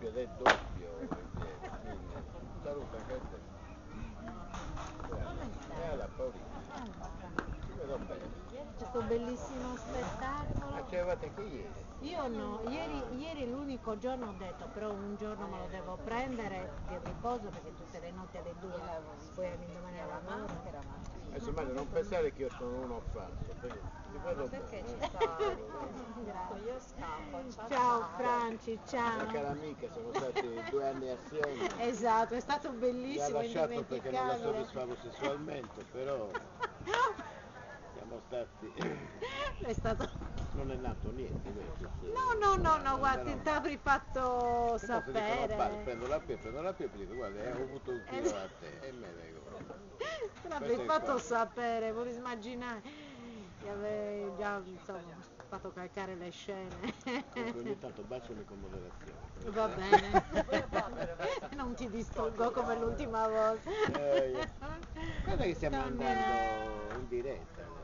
doppio ed è doppio. Saluta anche te. E alla Paolina. Ci vedo bene. Questo bellissimo spettacolo. Ma c'eravate anche ieri? Io no, ieri l'unico giorno ho detto, però un giorno me lo devo prendere di riposo perché tutte le notti alle 2 poi all'indomani alla maschera. Adesso Mario, non pensare che io sono uno fatto, perché ti vedo Perché bene. ci sta? Io scappo. Ciao Franci, ciao. Una cara amica, siamo stati 2 anni assieme. Esatto, è stato Mi ha bellissimo, lasciato perché non la indimenticabile. soddisfavo sessualmente, però siamo stati... È stato... Non è nato niente, invece. No, guarda, ti avrei fatto sapere. Prendo la P e dico, guarda, ho avuto un tiro a te e me ne dico. Te l'avrei fatto sapere, vorrei immaginare. Che avevi già, insomma, fatto calcare le scene. Comunque ogni tanto baciami con moderazione. Va bene. Non ti distruggo come l'ultima volta. Guarda che stiamo andando in diretta.